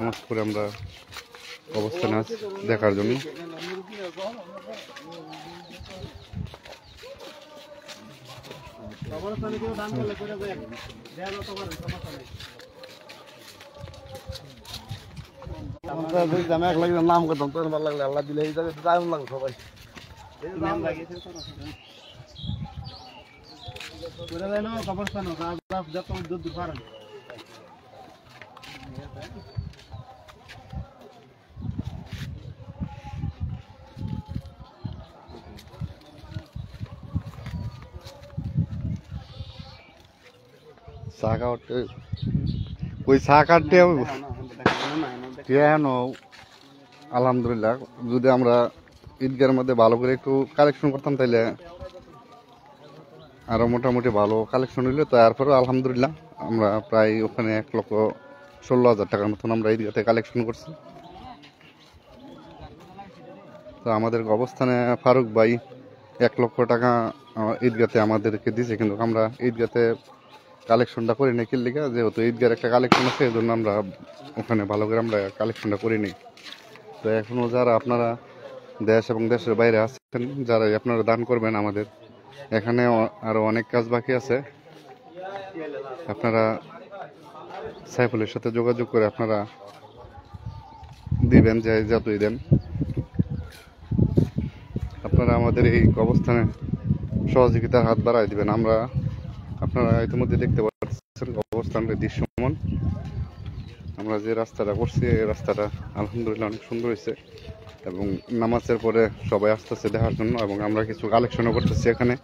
নামাজ পড়ে আমরা অবস্থানে আছি দেখার জন্য। নাম করতাম তোর ভালো লাগলে আল্লাহ দিলে এই জায়গায় দারুণ লাগবে সবাই। চা কাটতে ওই চা কাটতে আলহামদুলিল্লাহ যদি আমরা ঈদগার মধ্যে ভালো করে একটু কালেকশন করতাম তাইলে আরো মোটামুটি ভালো কালেকশন হইলে তো এরপরেও আলহামদুলিল্লাহ আমরা প্রায় ওখানে 1,16,000 টাকার মতন আমরা ঈদগাতে কালেকশন করছি। তো আমাদের অবস্থানে ফারুক ভাই 1 লক্ষ টাকা ঈদগাতে আমাদেরকে দিয়েছে, কিন্তু আমরা ঈদগাতে কালেকশনটা করি নাই কিল্লিগা, যেহেতু ঈদগার একটা কালেকশন আছে এই জন্য আমরা ওখানে ভালো করে আমরা কালেকশনটা করি নাই। তো এখনও যারা আপনারা দেশ এবং দেশের বাইরে আছেন, যারা আপনারা দান করবেন, আমাদের এখানে আরো অনেক কাজ বাকি আছে। আপনারা সাইফুলের সাথে যোগাযোগ করে আপনারা দিবেন, যে যতই দেন আপনারা আমাদের এই অবস্থানে সহযোগিতার হাত বাড়াই দিবেন। আপনারা ইতিমধ্যে দেখতে পাচ্ছেন অবস্থানের দৃশ্যমান। আমরা যে রাস্তাটা করছি এই রাস্তাটা আলহামদুলিল্লাহ অনেক সুন্দর হয়েছে এবং নামাজের পরে সবাই আসতেছে দেখার জন্য, এবং আমরা কিছু কালেকশনও করতেছি এখানে।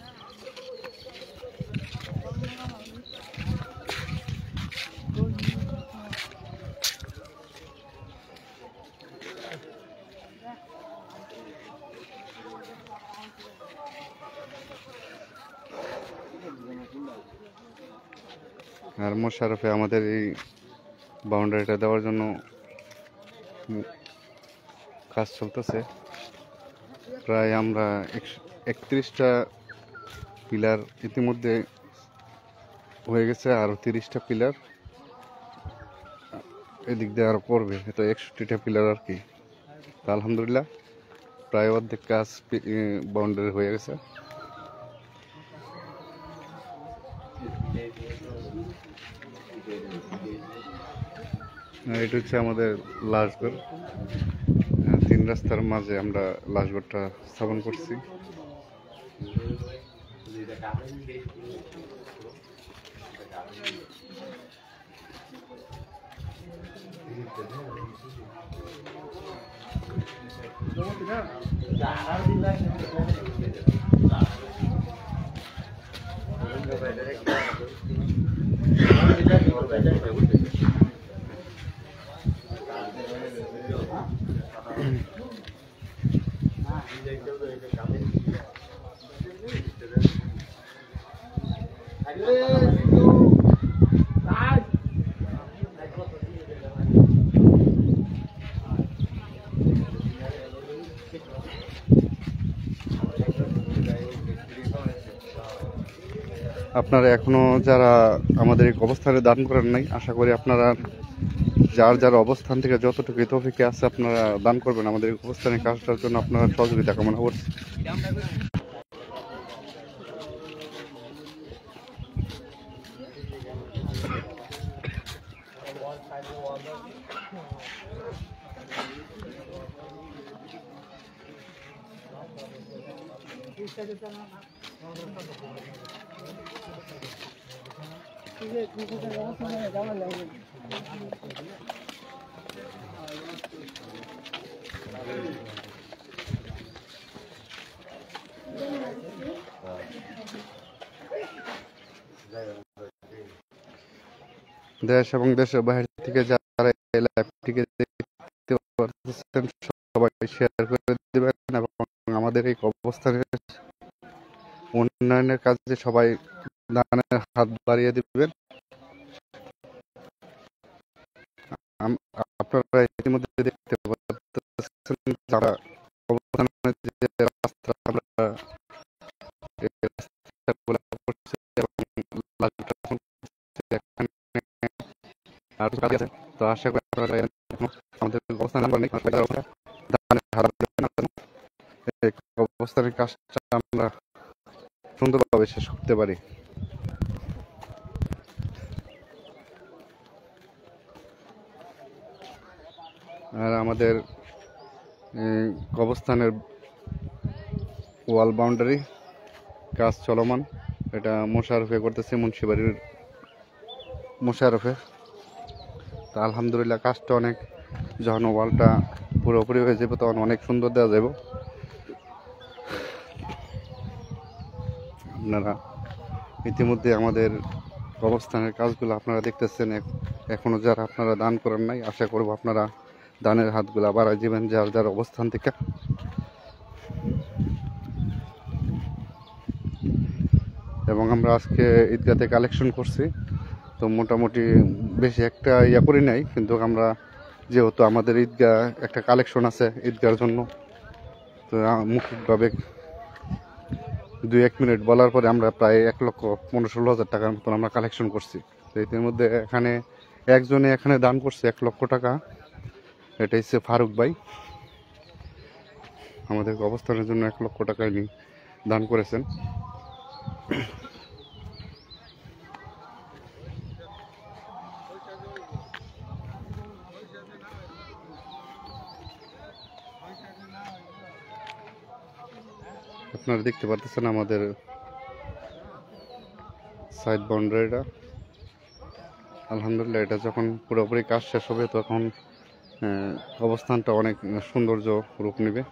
আর মোশারফে আমাদের এই বাউন্ডারিটা দেওয়ার জন্য কাজ চলতেছে। প্রায় আমরা 31টা পিলার ইতিমধ্যে হয়ে গেছে, আরো 30টা পিলার এদিক দিয়ে আরো পড়বে, তো 61টা পিলার আর কি। আলহামদুলিল্লাহ প্রায় অর্ধেক কাজ বাউন্ডারি হয়ে গেছে। এটা হচ্ছে আমাদের লাশঘর, 3 রাস্তার মাঝে আমরা লাশঘরটা স্থাপন করছি। আপনারা এখনো যারা আমাদের এই অবস্থানে দান করেন নাই, আশা করি আপনারা যার যার অবস্থান থেকে যতটুকু তৌফিকে আছে আপনারা দান করবেন আমাদের এই অবস্থানে কাজটার জন্য। আপনারা সহযোগিতা কামনা করছি। দেশ এবং দেশের বাইরে থেকে যারা এই লাইভটিকে দেখতে পাচ্ছেন সবাই শেয়ার করে দিবেন এবং আমাদের এই অবস্থানের উন্নয়নের কাজে সবাই দানের হাত বাড়িয়ে দিবেন। আপনারা ইতিমধ্যে দেখতে পাচ্ছেন যারা অবস্থানের যে রাস্তা আমরা এই রাস্তাগুলো করছি এবং লাইভটা এখানে আর কাজ আছে, তো আশা করি আপনারা অবস্থান অবস্থানের কাজটা আমরা সুন্দরভাবে শেষ করতে পারি। আর আমাদের কবরস্থানের ওয়াল বাউন্ডারি কাজ চলমান, এটা মোশাররফে করতেছে, মুন্সিবাড়ির মোশাররফে। তা আলহামদুলিল্লাহ কাজটা অনেক, যখন ওয়ালটা পুরোপুরি হয়ে যাবে তখন অনেক সুন্দর দেওয়া যাবে। আপনারা ইতিমধ্যে আমাদের কবরস্থানের কাজগুলো আপনারা দেখতেছেন। এখনো যারা আপনারা দান করেন নাই, আশা করব আপনারা দানের হাতগুলা বাড়ায় দিবেন যার যার অবস্থান থেকে। এবং আমরা আজকে ঈদগাতে কালেকশন করছি, তো মোটামুটি বেশি একটা করি নাই, কিন্তু আমরা যেহেতু আমাদের ঈদগাহ একটা কালেকশন আছে ঈদগার জন্য, তো মৌখিকভাবে 2-1 মিনিট বলার পরে আমরা প্রায় 1,15,16,000 টাকার মতন আমরা কালেকশন করছি। তো এর মধ্যে এখানে একজনে এখানে দান করছে 1 লক্ষ টাকা, এটা হচ্ছে ফারুক ভাই। আমাদের অবস্থানের জন্য 1 লক্ষ টাকা দান করেছেন। আপনারা দেখতে পাচ্ছেন আমাদের সাইড বাউন্ডারিটা। আলহামদুলিল্লাহ এটা যখন পুরোপুরি কাজ শেষ হবে তখন অবস্থানটা অনেক সৌন্দর্য রূপ নেবে।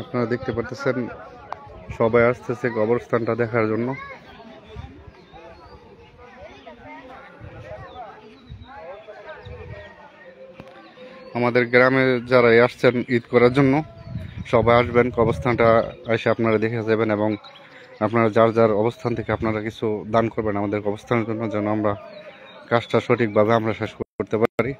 আপনারা দেখতে পাচ্ছেন সবাই আসতেছে কবরস্থানটা দেখার জন্য। আমাদের গ্রামে যারা আসছেন ঈদ করার জন্য সবাই আসবেন, কবরস্থানটা এসে আপনারা দেখে যাবেন এবং আপনারা যার যার অবস্থান থেকে আপনারা কিছু দান করবেন আমাদের কবরস্থানের জন্য, যেন আমরা কাজটা সঠিকভাবে আমরা শেষ করতে পারি।